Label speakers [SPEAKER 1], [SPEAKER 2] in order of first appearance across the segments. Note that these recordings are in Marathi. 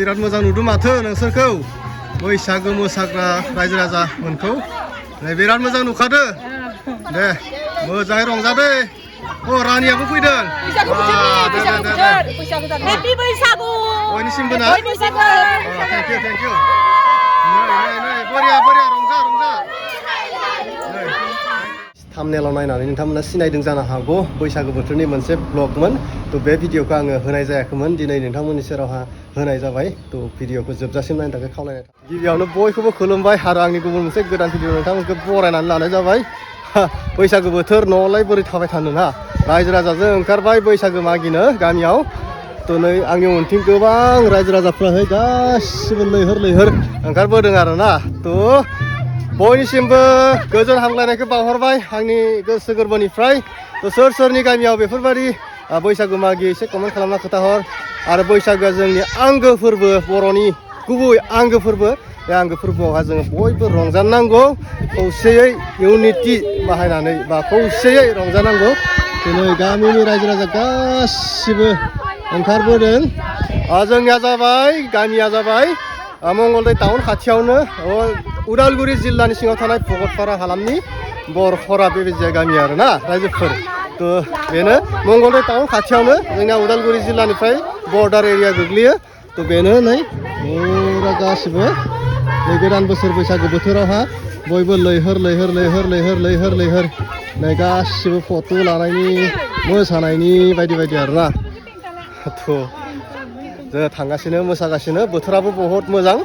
[SPEAKER 1] बिराद मोजां नुदों माथो नोंसोरखौ बैसागो मोसाग्रा रायजो राजामोनखौ बिराद मोजां नुखादो दे मोजाङै रंजादो अ रानियाबो फैदों
[SPEAKER 2] हेपि बैसागु
[SPEAKER 1] बयनिसिमबो ना
[SPEAKER 2] बैसागु
[SPEAKER 1] थेंक इउ बरिया रंजा थाम्बनेलाव नायनानै नोंथांमोना सिनायदों जानो हागौ बैसागो बोथोरनि मोनसे ब्लगमोन थ' बे भिडिअखौ आङो होनाय जायाखैमोन दिनै नोंथांमोननि सेरावहा होनाय जाबाय थ' भिडिअखौ जोबजासिम नायनो थाखाय खावलायनाय गिबियावनो बयखौबो खुलुमबाय आरो आंनि गुबुन मोनसे गोदान भिडिअ नोंथांमोनखौ बरायनानै लानाय जाबाय बैसागो बोथोर न'आवलाय बोरै थाबाय थानो ना रायजो राजाजों ओंखारबाय बैसागो मागिनो गामियाव थ' नै आंनि उनथिं गोबां रायजो राजाफ्राहाय गासिबो लैहोर ओंखारबोदों आरोना थ' बयनिसिमबो गोजोन हामलायनायखौ बावहरबाय आंनि गोसो गोरबोनिफ्राय थ' सोरनि गामियाव बेफोरबायदि बैसागो मागि एसे कमेन्ट खालामना खोन्थाहर आरो बैसागोआ जोंनि आंगो फोरबो बर'नि गुबै आंगो फोरबो बे आंगो फोरबोआवहा जोङो बयबो रंजानांगौ खौसेयै इउनिटि बाहायनानै बा खौसेयै रंजानांगौ दिनै गामिनि रायजो राजा गासिबो ओंखारबोदों जोंनिया जाबाय गामिया जाबाय मंगलदै टाउन खाथियावनो उदालगुरि जिल्लानि सिङाव थानाय भगतपारा हालामनि बरखरा बेबायदि गामि आरोना रायजोफोर थ' बेनो मंगलदै टाउन खाथियावनो जोंनिया उदालगुरि जिल्लानिफ्राय बर्डार एरिया गोग्लैयो थ' बेनो नै फुरा गासिबो नै गोदान बोसोर बैसागो बोथोरावहा बयबो लैहोर नै गासिबो फट' लानायनि मोसानायनि बायदि आरोना थ' जोङो थांगासिनो मोसागासिनो बोथोराबो बहुत मोजां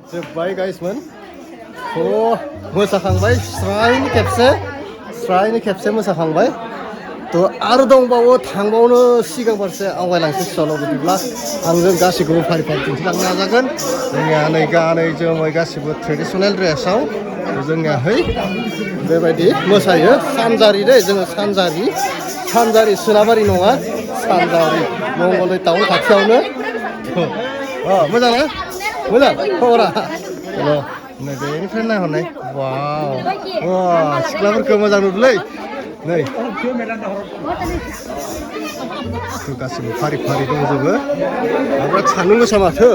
[SPEAKER 1] जोब्बाय गाइसमोन थ' मोसाखांबाय स्रायनि खेबसे मोसाखांबाय थ' आरो दंबावो थांबावनो सिगां फारसे आवगायलांसै सल' बिदिब्ला आंजों गासैखौबो फारि दिन्थिलांनो नाजागोन जोंनिया नै गानै जोमै गासिबो ट्रेडिसनेल ड्रेसाव जोंनियाहै बेबायदि मोसायो सानजारि दै जोङो सानजारि सोनाबारि नङा सानजारि मंगलदै टाउन खाथियावनो मोजां ना मोजां खबरा नै बेनिफ्राय नायहरनाय वाव सिख्लाफोरखौ मोजां नुदोंलै नै गासिबो फारि दंजोबो बिराद सान्दुं गोसा माथो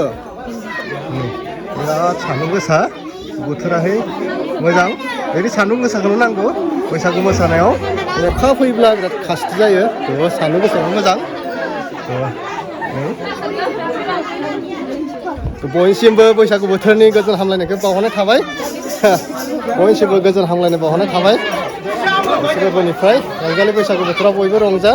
[SPEAKER 1] बिराद सान्दुं गोसा बोथोराहै मोजां बिदि सान्दुं गोसाखौनो नांगौ बैसागु मोसानायाव अखा फैब्ला बिराद खास्ति जायो थ' सान्दुं गोसायाव मोजां बयनिसिमबो बैसागु बोथोरनि गोजोन हामलायनायखौ बावहरनाय थाबाय बयनिसिमबो गोजोन हामलायनाय बावहरनाय थाबाय गोसो गोरबोनिफ्राय रंजालि बैसागु बोथोराव बयबो रंजा